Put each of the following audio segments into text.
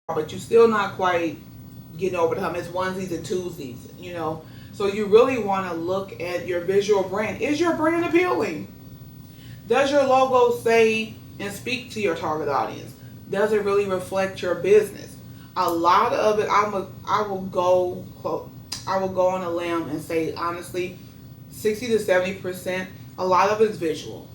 but you're still not quite getting over the hump. It's onesies and twosies. So you really want to look at your visual brand. Is your brand appealing? Does your logo say and speak to your target audience? Does it really reflect your business? A lot of it, I will go on a limb and say honestly, 60 to 70%. A lot of it is visual.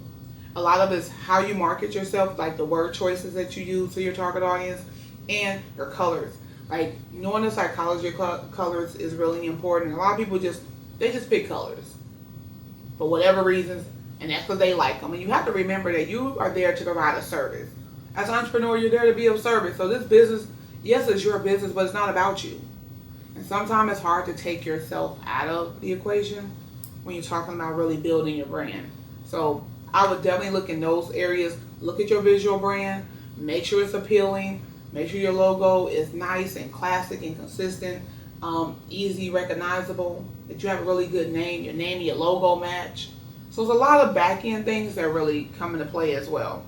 A lot of it is how you market yourself, like the word choices that you use to your target audience, and your colors. Like knowing the psychology of colors is really important. A lot of people just pick colors for whatever reasons, and that's because they like them. And you have to remember that you are there to provide a service. As an entrepreneur, you're there to be of service. So this business, yes, it's your business, but it's not about you. And sometimes it's hard to take yourself out of the equation when you're talking about really building your brand. So I would definitely look in those areas. Look at your visual brand. Make sure it's appealing. Make sure your logo is nice and classic and consistent, easy, recognizable. That you have a really good name. Your name and your logo match. So there's a lot of back end things that really come into play as well.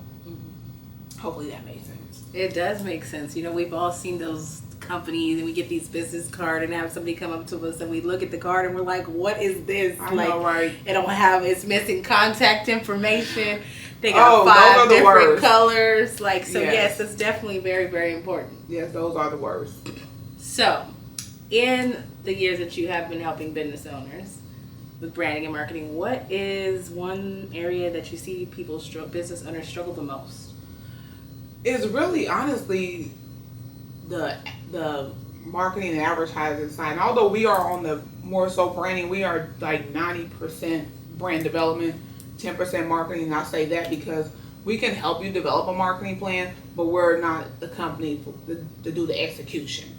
Hopefully that makes sense. It does make sense. We've all seen those companies and we get these business card and have somebody come up to us and we look at the card and we're like, what is this? I know, right? It's missing contact information. They got five different colors. Yes, that's definitely very, very important. Yes, those are the worst. So, in the years that you have been helping business owners with branding and marketing, what is one area that you see business owners struggle the most? It's really honestly the marketing and advertising side. And although we are on the more so branding, we are like 90% brand development, 10% marketing. And I say that because we can help you develop a marketing plan, but we're not the company to do the execution.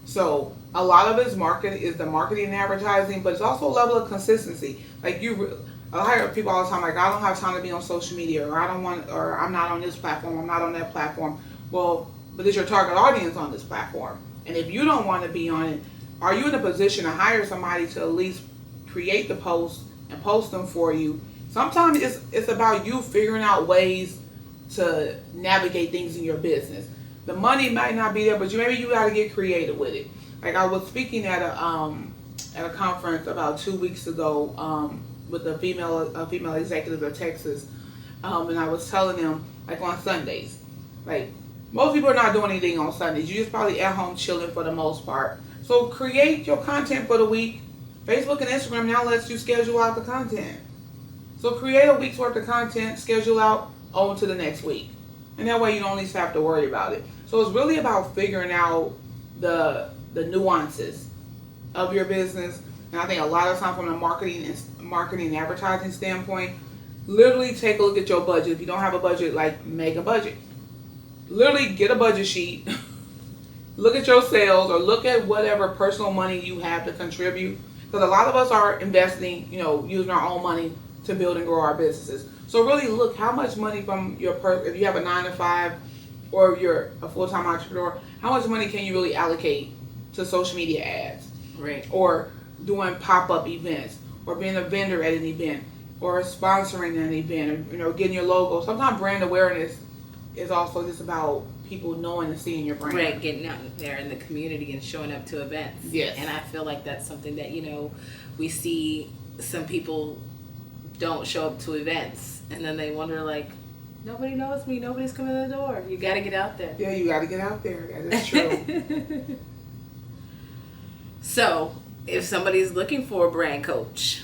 So a lot of it's the marketing and advertising, but it's also a level of consistency. I hear people all the time like, I don't have time to be on social media, or I'm not on this platform, I'm not on that platform. Well, but is your target audience on this platform? And if you don't want to be on it, are you in a position to hire somebody to at least create the posts and post them for you? Sometimes it's about you figuring out ways to navigate things in your business. The money might not be there, but maybe you got to get creative with it. Like I was speaking at a conference about 2 weeks ago with a female executive of Texas, and I was telling them like on Sundays, like most people are not doing anything on Sundays. You're just probably at home chilling for the most part. So create your content for the week. Facebook and Instagram now lets you schedule out the content. So create a week's worth of content, schedule out on to the next week. And that way you don't at least have to worry about it. So it's really about figuring out the nuances of your business. And I think a lot of time from a marketing and advertising standpoint, literally take a look at your budget. If you don't have a budget, like make a budget. Literally get a budget sheet. Look at your sales or look at whatever personal money you have to contribute. Because a lot of us are investing, using our own money to build and grow our businesses. So really look how much money from if you have a 9 to 5 or if you're a full-time entrepreneur, how much money can you really allocate to social media ads? Right. Or doing pop-up events, or being a vendor at an event, or sponsoring an event, or getting your logo. Sometimes brand awareness is also just about people knowing and seeing your brand. Right, getting out there in the community and showing up to events. Yes. And I feel like that's something that, we see some people don't show up to events and then they wonder like, nobody knows me, nobody's coming to the door. You got to get out there. Yeah, you got to get out there. That is true. So, if somebody's looking for a brand coach,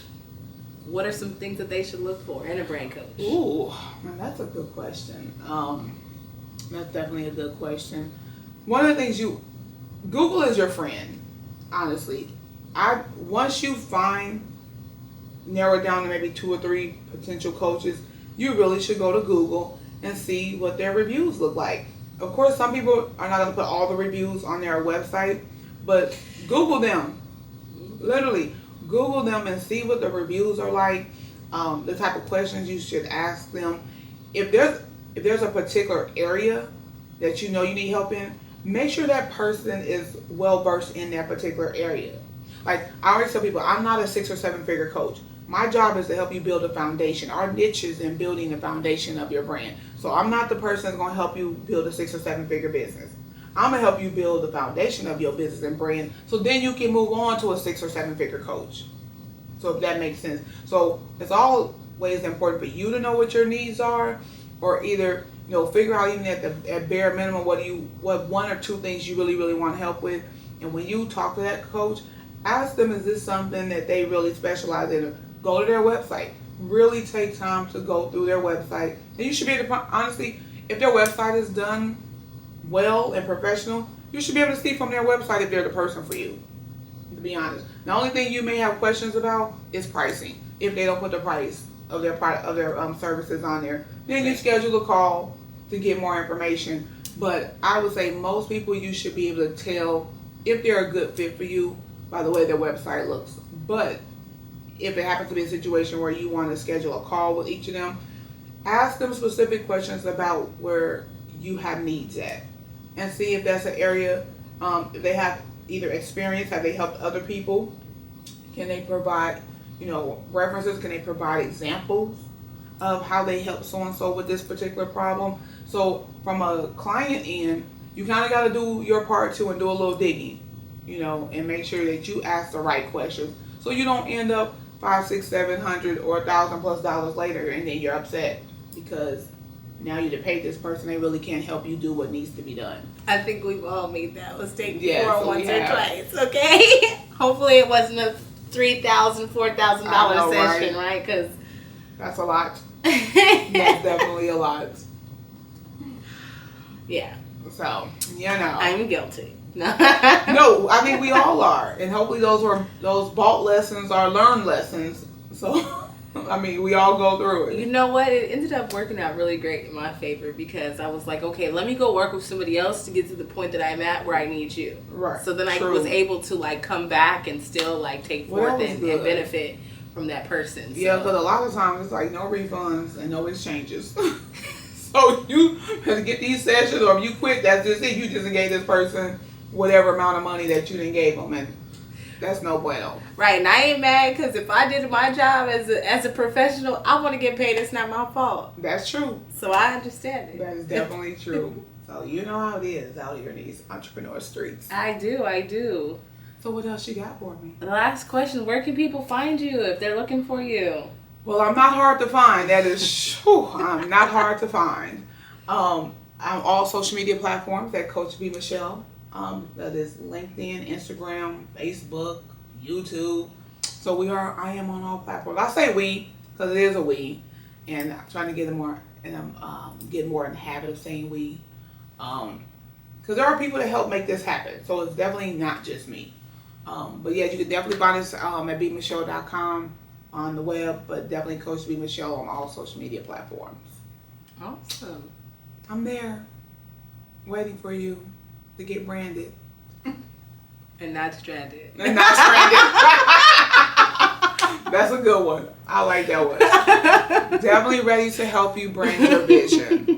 what are some things that they should look for in a brand coach? Ooh, man, that's a good question. That's definitely a good question. One of the things Google is your friend, honestly. Once you narrow it down to maybe 2 or 3 potential coaches, you really should go to Google and see what their reviews look like. Of course, some people are not going to put all the reviews on their website, but Google them. Literally, Google them and see what the reviews are like, the type of questions you should ask them. If there's a particular area that you need help in, make sure that person is well versed in that particular area. Like I always tell people, I'm not a 6 or 7 figure coach. My job is to help you build a foundation. Our niche is in building the foundation of your brand. So I'm not the person that's going to help you build a 6 or 7 figure business. I'm gonna help you build the foundation of your business and brand, so then you can move on to a 6 or 7 figure coach. So if that makes sense. So it's always important for you to know what your needs are, or either figure out even at bare minimum what 1 or 2 things you really want help with. And when you talk to that coach, ask them, is this something that they really specialize in? Go to their website. Really take time to go through their website. And you should be able to, honestly, if their website is done well and professional, you should be able to see from their website if they're the person for you, to be honest. The only thing you may have questions about is pricing. If they don't put the price of their product, of their services on there, then you schedule a call to get more information. But I would say most people, you should be able to tell if they're a good fit for you by the way their website looks. But if it happens to be a situation where you want to schedule a call with each of them, ask them specific questions about where you have needs at, and see if that's an area, if they have either experience, have they helped other people, can they provide references, can they provide examples of how they help so and so with this particular problem. So from a client end, you kind of got to do your part too and do a little digging, and make sure that you ask the right questions, so you don't end up $500, $600, $700 or $1,000+ later, and then you're upset because now you to pay this person, they really can't help you do what needs to be done. I think we've all made that mistake Yeah, before, so once we or have. twice. Okay, hopefully it wasn't a $3,000, $4,000 I know, session, right? Because That's a lot. That's definitely a lot. yeah, So, I'm guilty. No, I mean, we all are. And hopefully those bought lessons are learned lessons. So, I mean, we all go through it. You know what? It ended up working out really great in my favor, because I was like, okay, let me go work with somebody else to get to the point that I'm at where I need you. Right. So then I True. was able to come back and still take Well, that forth was and good. benefit from that person. Yeah, So. because a lot of times it's like no refunds and no exchanges. So you have to get these sessions, or if you quit, that's just it. You just gave this person whatever amount of money that you didn't gave them, and that's no bueno. Right, and I ain't mad, because if I did my job as a professional, I want to get paid. It's not my fault. That's true. So I understand it. That is definitely true. So you know how it is out here in these entrepreneur streets. I do. So what else you got for me? The last question, where can people find you if they're looking for you? Well, I'm not hard to find. That is, I'm not hard to find. I'm all social media platforms at Coach B Michelle. That is LinkedIn, Instagram, Facebook, YouTube. So I am on all platforms. I say we, because it is a we, and I'm trying to get more, and I'm getting more in the habit of saying we. Because there are people that help make this happen. So it's definitely not just me. But yeah, you can definitely find us at bmichelle.com on the web, but definitely Coach B Michelle on all social media platforms. Awesome. I'm there, waiting for you to get branded. And not stranded. And not stranded. That's a good one. I like that one. Definitely ready to help you brand your vision.